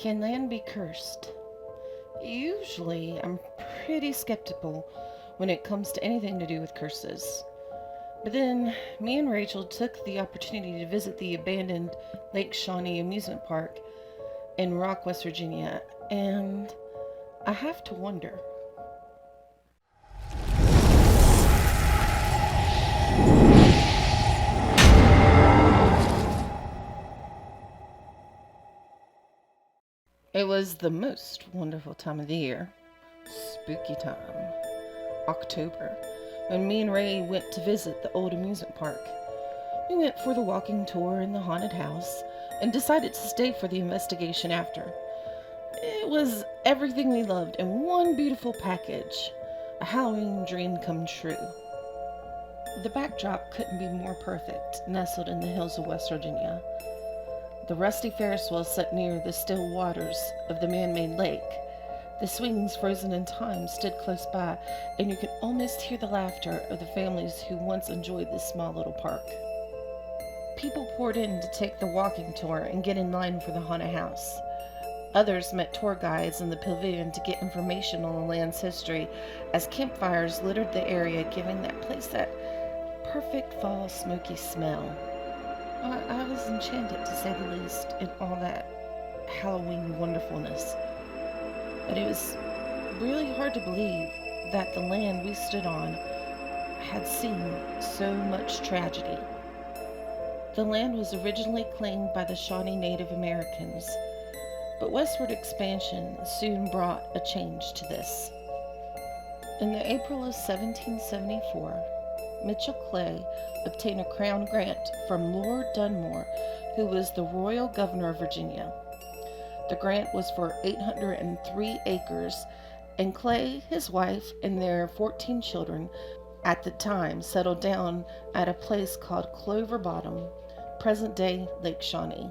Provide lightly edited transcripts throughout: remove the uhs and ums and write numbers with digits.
Can land be cursed? Usually, I'm pretty skeptical when it comes to anything to do with curses. But then, me and Rachel took the opportunity to visit the abandoned Lake Shawnee amusement park in Rock, West Virginia, and I have to wonder. It was the most wonderful time of the year. Spooky time. October. When me and Ray went to visit the old amusement park. We went for the walking tour in the haunted house and decided to stay for the investigation after. It was everything we loved in one beautiful package. A Halloween dream come true. The backdrop couldn't be more perfect, nestled in the hills of West Virginia. The rusty Ferris wheel set near the still waters of the man-made lake. The swings, frozen in time, stood close by, and you could almost hear the laughter of the families who once enjoyed this small little park. People poured in to take the walking tour and get in line for the haunted house. Others met tour guides in the pavilion to get information on the land's history as campfires littered the area, giving that place that perfect fall smoky smell. I was enchanted, to say the least, in all that Halloween wonderfulness. But it was really hard to believe that the land we stood on had seen so much tragedy. The land was originally claimed by the Shawnee Native Americans, but westward expansion soon brought a change to this. In the April of 1774, Mitchell Clay obtained a crown grant from Lord Dunmore, who was the royal governor of Virginia. The grant was for 803 acres, and Clay, his wife, and their 14 children at the time settled down at a place called Clover Bottom, present-day Lake Shawnee.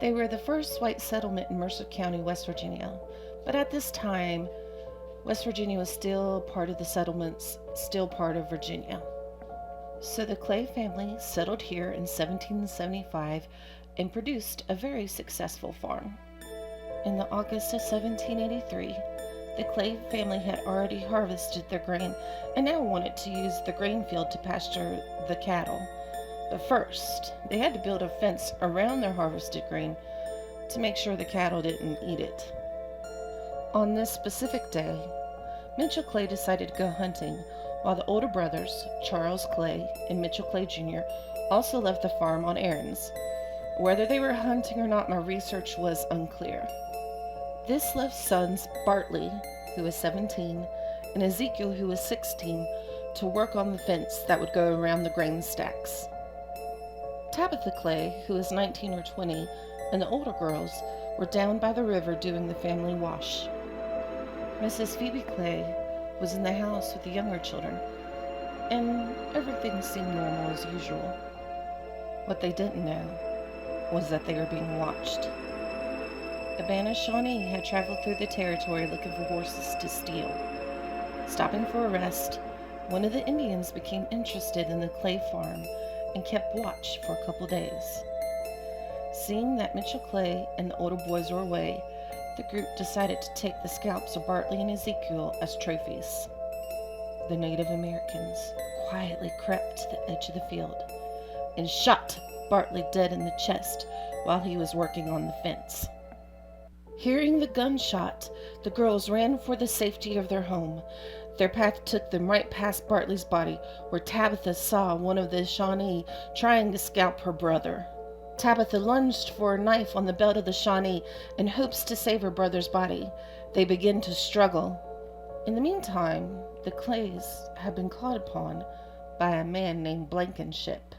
They were the first white settlement in Mercer County, West Virginia, but at this time, West Virginia was still part of the settlements, still part of Virginia. So the Clay family settled here in 1775 and produced a very successful farm. In the August of 1783, the Clay family had already harvested their grain and now wanted to use the grain field to pasture the cattle. But first, they had to build a fence around their harvested grain to make sure the cattle didn't eat it. On this specific day, Mitchell Clay decided to go hunting, while the older brothers, Charles Clay and Mitchell Clay Jr., also left the farm on errands. Whether they were hunting or not, my research was unclear. This left sons Bartley, who was 17, and Ezekiel, who was 16, to work on the fence that would go around the grain stacks. Tabitha Clay, who was 19 or 20, and the older girls were down by the river doing the family wash. Mrs. Phoebe Clay was in the house with the younger children, and everything seemed normal as usual. What they didn't know was that they were being watched. A band of Shawnee had traveled through the territory looking for horses to steal. Stopping for a rest, one of the Indians became interested in the Clay farm and kept watch for a couple days. Seeing that Mitchell Clay and the older boys were away, the group decided to take the scalps of Bartley and Ezekiel as trophies. The Native Americans quietly crept to the edge of the field and shot Bartley dead in the chest while he was working on the fence. Hearing the gunshot, the girls ran for the safety of their home. Their path took them right past Bartley's body, where Tabitha saw one of the Shawnee trying to scalp her brother. Tabitha lunged for a knife on the belt of the Shawnee in hopes to save her brother's body. They began to struggle. In the meantime, the Clays had been called upon by a man named Blankenship.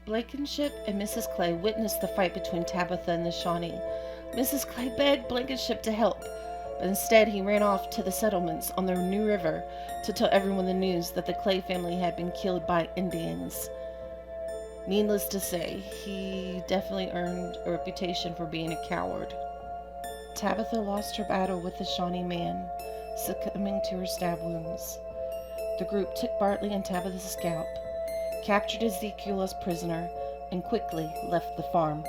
Blankenship and Mrs. Clay witnessed the fight between Tabitha and the Shawnee. Mrs. Clay begged Blankenship to help, but instead he ran off to the settlements on the New River to tell everyone the news that the Clay family had been killed by Indians. Needless to say, he definitely earned a reputation for being a coward. Tabitha lost her battle with the Shawnee man, succumbing to her stab wounds. The group took Bartley and Tabitha's scalp, captured Ezekiel as prisoner, and quickly left the farm.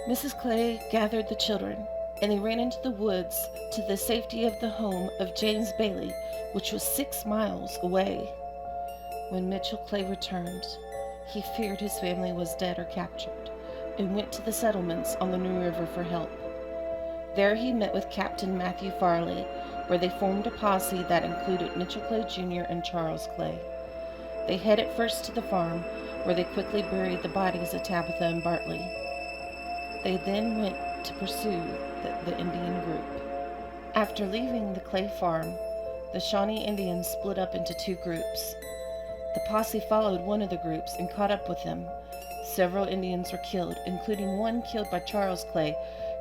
Mrs. Clay gathered the children, and they ran into the woods to the safety of the home of James Bailey, which was 6 miles away. When Mitchell Clay returned, he feared his family was dead or captured, and went to the settlements on the New River for help. There he met with Captain Matthew Farley, where they formed a posse that included Mitchell Clay Jr. and Charles Clay. They headed first to the farm, where they quickly buried the bodies of Tabitha and Bartley. They then went to pursue the Indian group. After leaving the Clay farm, the Shawnee Indians split up into 2 groups. The posse followed one of the groups and caught up with them. Several Indians were killed, including one killed by Charles Clay,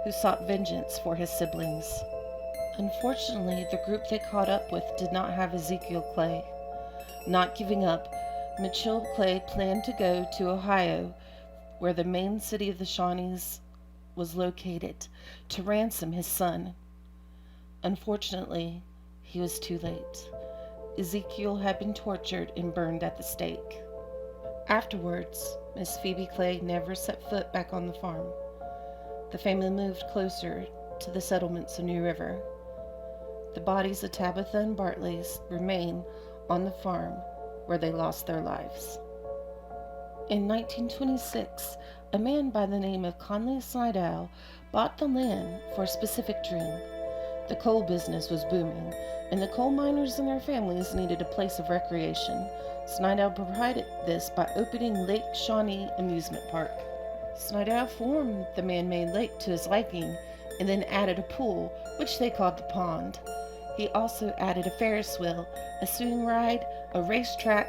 who sought vengeance for his siblings. Unfortunately, the group they caught up with did not have Ezekiel Clay. Not giving up, Mitchell Clay planned to go to Ohio, where the main city of the Shawnees was located, to ransom his son. Unfortunately, he was too late. Ezekiel had been tortured and burned at the stake. Afterwards, Miss Phoebe Clay never set foot back on the farm. The family moved closer to the settlements of New River. The bodies of Tabitha and Bartley remain on the farm where they lost their lives. In 1926, a man by the name of Conley Slidell bought the land for a specific dream. The coal business was booming, and the coal miners and their families needed a place of recreation. Slidell provided this by opening Lake Shawnee Amusement Park. Slidell formed the man-made lake to his liking and then added a pool, which they called the pond. He also added a Ferris wheel, a swing ride, a racetrack,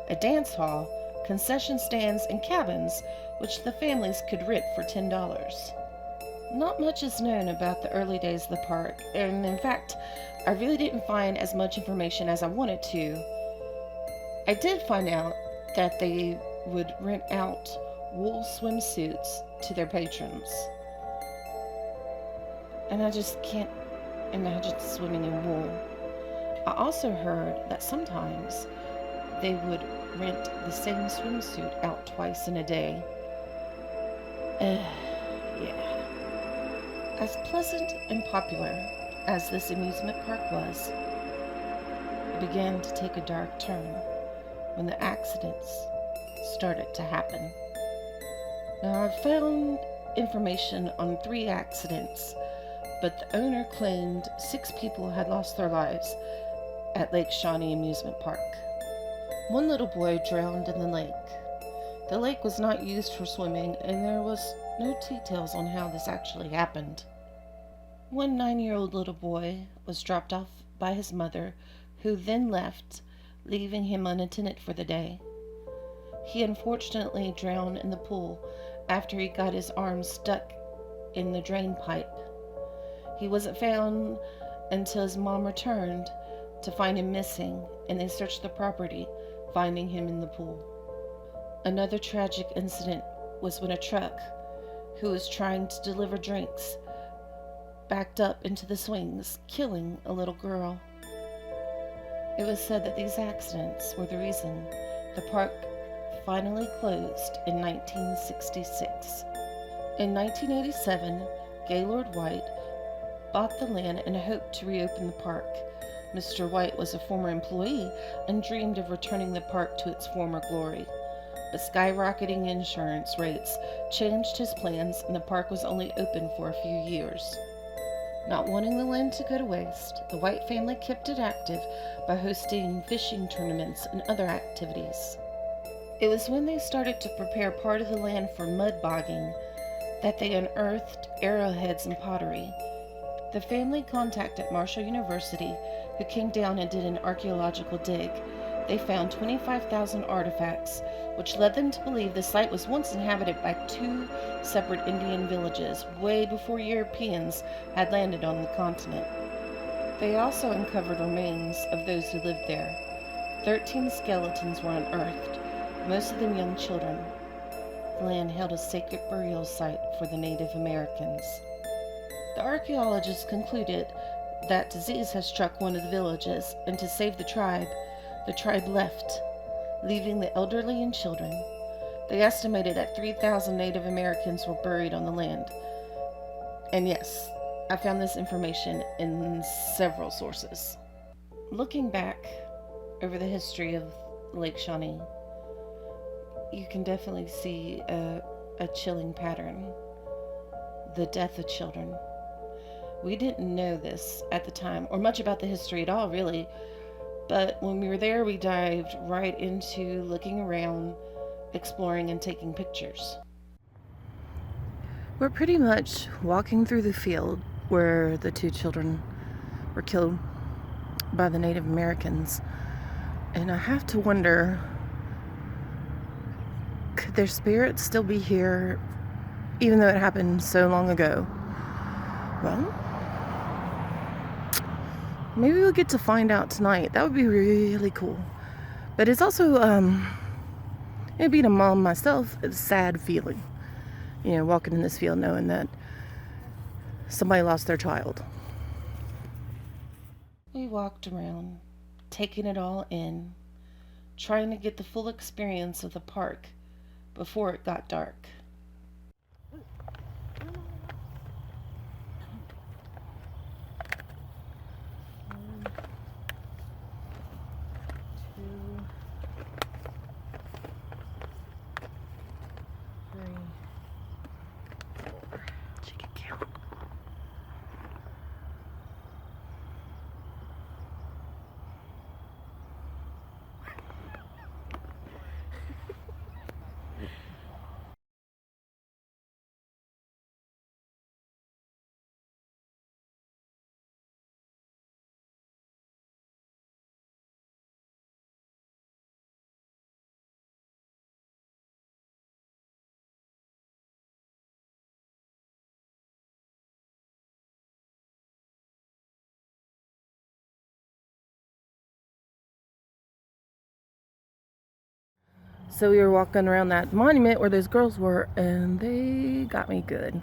a dance hall, concession stands, and cabins, which the families could rent for $10. Not much is known about the early days of the park, and in fact, I really didn't find as much information as I wanted to. I did find out that they would rent out wool swimsuits to their patrons. And I just can't imagine swimming in wool. I also heard that sometimes they would rent the same swimsuit out twice in a day. Yeah. As pleasant and popular as this amusement park was, it began to take a dark turn when the accidents started to happen. Now, I've found information on 3 accidents, but the owner claimed 6 people had lost their lives at Lake Shawnee Amusement Park. One little boy drowned in the lake. The lake was not used for swimming, and there was no details on how this actually happened. One 9-year-old little boy was dropped off by his mother, who then left, leaving him unattended for the day. He unfortunately drowned in the pool after he got his arm stuck in the drain pipe. He wasn't found until his mom returned to find him missing, and they searched the property, finding him in the pool. Another tragic incident was when a truck, who was trying to deliver drinks, backed up into the swings, killing a little girl. It was said that these accidents were the reason the park finally closed in 1966. In 1987, Gaylord White bought the land and hoped to reopen the park. Mr. White was a former employee and dreamed of returning the park to its former glory. But skyrocketing insurance rates changed his plans, and the park was only open for a few years. Not wanting the land to go to waste, the White family kept it active by hosting fishing tournaments and other activities. It was when they started to prepare part of the land for mud bogging that they unearthed arrowheads and pottery. The family contacted Marshall University, who came down and did an archaeological dig. They found 25,000 artifacts, which led them to believe the site was once inhabited by 2 separate Indian villages, way before Europeans had landed on the continent. They also uncovered remains of those who lived there. 13 skeletons were unearthed, most of them young children. The land held a sacred burial site for the Native Americans. The archaeologists concluded that disease had struck one of the villages, and to save the tribe left, leaving the elderly and children. They estimated that 3,000 Native Americans were buried on the land. And yes, I found this information in several sources. Looking back over the history of Lake Shawnee, you can definitely see a chilling pattern: the death of children. We didn't know this at the time, or much about the history at all, really, but when we were there, we dived right into looking around, exploring, and taking pictures. We're pretty much walking through the field where the two children were killed by the Native Americans, and I have to wonder, could their spirits still be here even though it happened so long ago? Well, maybe we'll get to find out tonight. That would be really cool. But it's also, being a mom myself, it's a sad feeling. Walking in this field knowing that somebody lost their child. We walked around, taking it all in, trying to get the full experience of the park before it got dark. So we were walking around that monument where those girls were, and they got me good.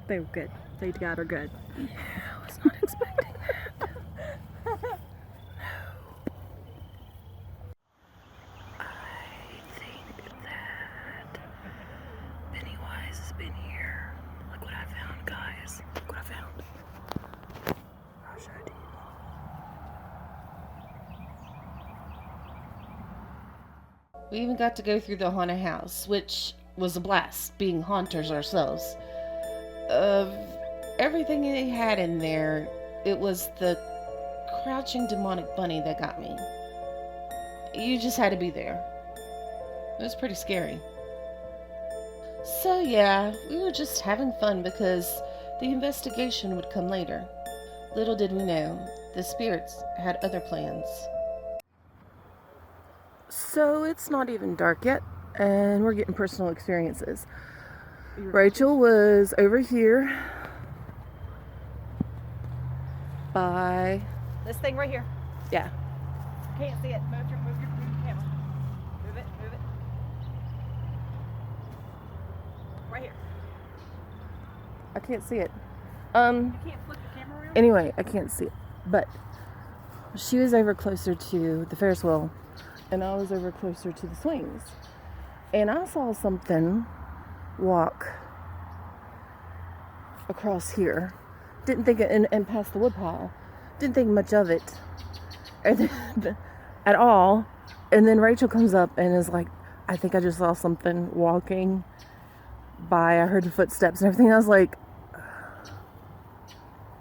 They were good. They got her good. Yeah, I was not expecting that. I think that Pennywise has been here. Look what I found, guys. Look what I found. I'll show it to you. We even got to go through the haunted house, which was a blast, being haunters ourselves. Of everything they had in there, it was the crouching demonic bunny that got me. You just had to be there. It was pretty scary. So yeah, we were just having fun because the investigation would come later. Little did we know, the spirits had other plans. So it's not even dark yet, and we're getting personal experiences. Rachel was over here by This thing right here. Yeah. Can't see it. Move your camera. Move it. Right here. I can't see it. You can't flip the camera around? Anyway, I can't see it. But she was over closer to the Ferris wheel, and I was over closer to the swings. And I saw something walk across here. Didn't think it, and past the woodpile. Didn't think much of it at all. And then Rachel comes up and is like, I think I just saw something walking by. I heard the footsteps and everything. I was like,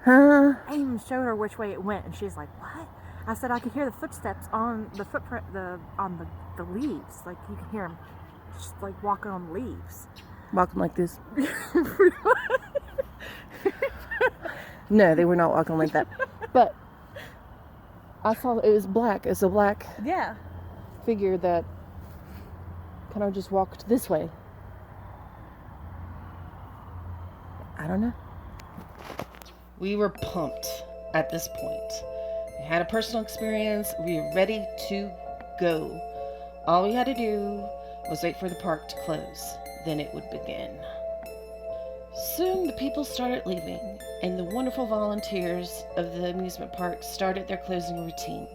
huh? I even showed her which way it went, and she's like, what? I said I could hear the footsteps on the footprint, on the leaves. Like, you can hear them just like walking on leaves. Walking like this. No, they were not walking like that. But I saw it was black. It's a black figure that kind of just walked this way. I don't know. We were pumped at this point. We had a personal experience. We were ready to go. All we had to do was wait for the park to close. Then it would begin. Soon the people started leaving, and the wonderful volunteers of the amusement park started their closing routine.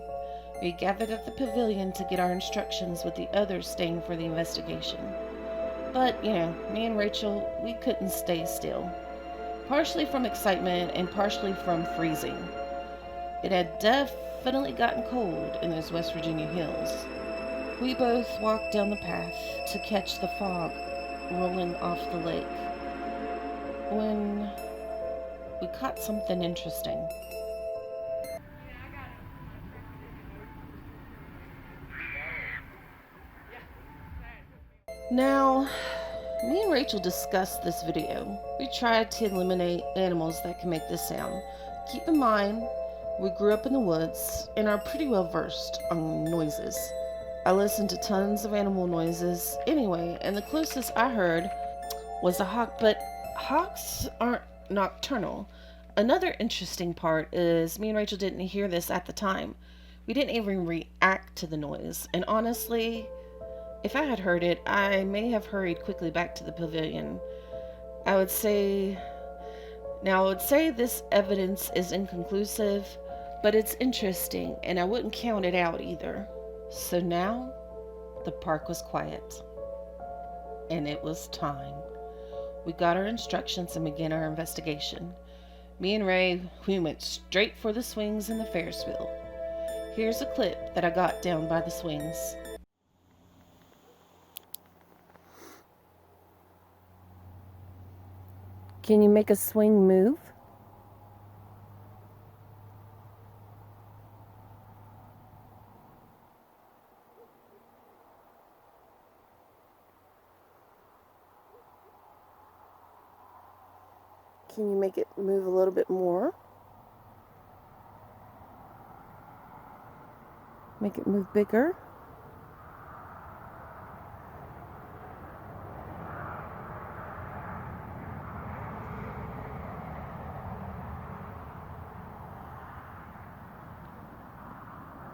We gathered at the pavilion to get our instructions, with the others staying for the investigation. But, me and Rachel, we couldn't stay still. partially from excitement and partially from freezing. It had definitely gotten cold in those West Virginia hills. We both walked down the path to catch the fog rolling off the lake when we caught something interesting. Now, me and Rachel discussed this video. We tried to eliminate animals that can make this sound. Keep in mind, we grew up in the woods and are pretty well versed on noises. I listened to tons of animal noises anyway, and the closest I heard was a hawk, but hawks aren't nocturnal. Another interesting part is me and Rachel didn't hear this at the time. We didn't even react to the noise, and honestly, if I had heard it, I may have hurried quickly back to the pavilion. I would say this evidence is inconclusive, but it's interesting, and I wouldn't count it out either. So now, the park was quiet, and it was time. We got our instructions and began our investigation. Me and Ray, we went straight for the swings and the Ferris wheel. Here's a clip that I got down by the swings. Can you make a swing move? Can you make it move a little bit more? Make it move bigger?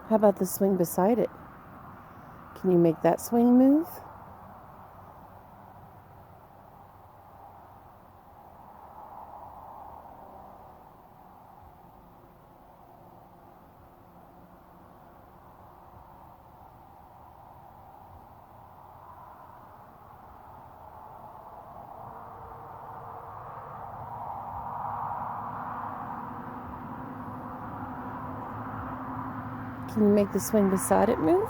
How about the swing beside it? Can you make that swing move? Can you make the swing beside it move?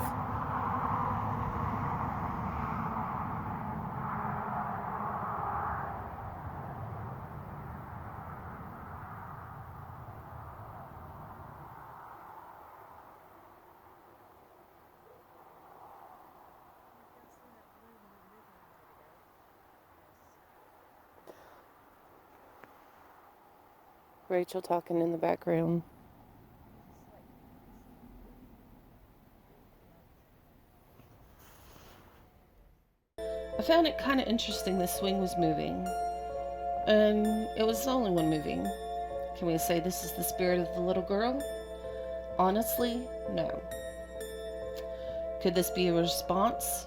Rachel talking in the background. I found it kind of interesting the swing was moving, and it was the only one moving. Can we say this is the spirit of the little girl? Honestly, no. Could this be a response?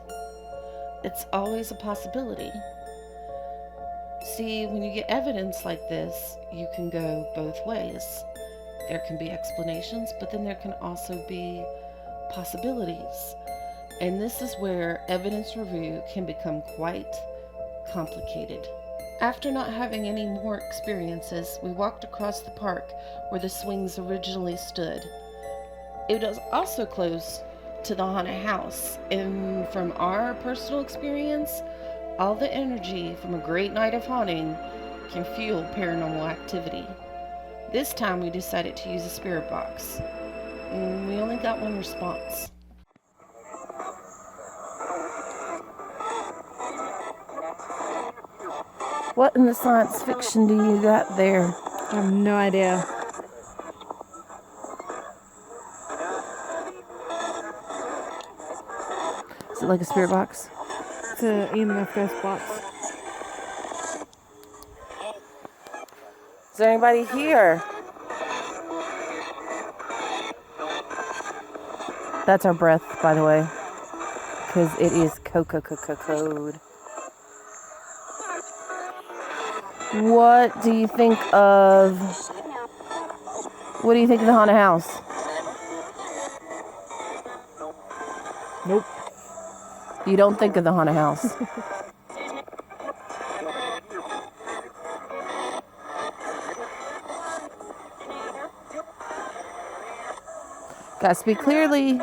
It's always a possibility. See, when you get evidence like this, you can go both ways. There can be explanations, but then there can also be possibilities. And this is where evidence review can become quite complicated. After not having any more experiences, we walked across the park where the swings originally stood. It was also close to the haunted house, and from our personal experience, all the energy from a great night of haunting can fuel paranormal activity. This time we decided to use a spirit box, and we only got one response. What in the science fiction do you got there? I have no idea. Is it like a spirit box? It's a EMF ghost box. Is there anybody here? That's our breath, by the way, because it is code. What do you think of the haunted house? Nope. You don't think of the haunted house. Gotta speak clearly.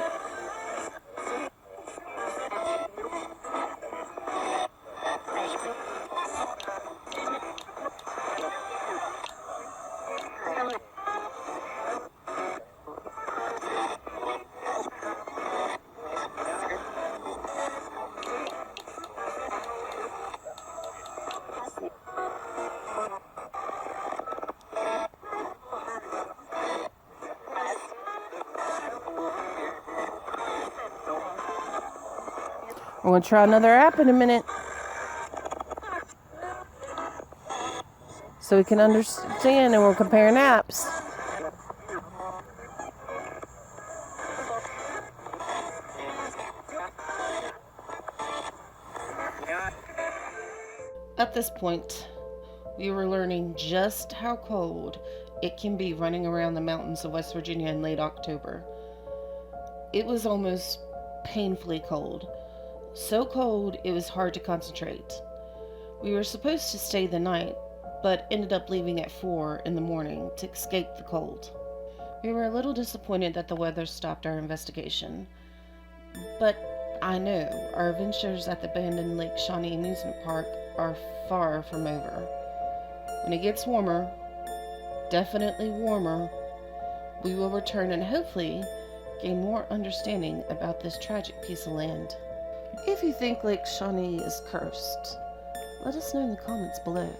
We're gonna try another app in a minute so we can understand, and we're comparing apps. At this point, we were learning just how cold it can be running around the mountains of West Virginia in late October. It was almost painfully cold. So cold it was hard to concentrate. We were supposed to stay the night, but ended up leaving at 4 in the morning to escape the cold. We were a little disappointed that the weather stopped our investigation, but I know our adventures at the abandoned Lake Shawnee amusement park are far from over. When it gets warmer, definitely warmer, we will return and hopefully gain more understanding about this tragic piece of land. If you think Lake Shawnee is cursed, let us know in the comments below.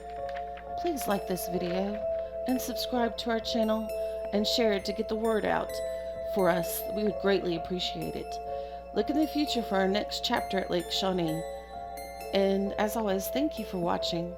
Please like this video and subscribe to our channel and share it to get the word out for us. We would greatly appreciate it. Look in the future for our next chapter at Lake Shawnee. And as always, thank you for watching.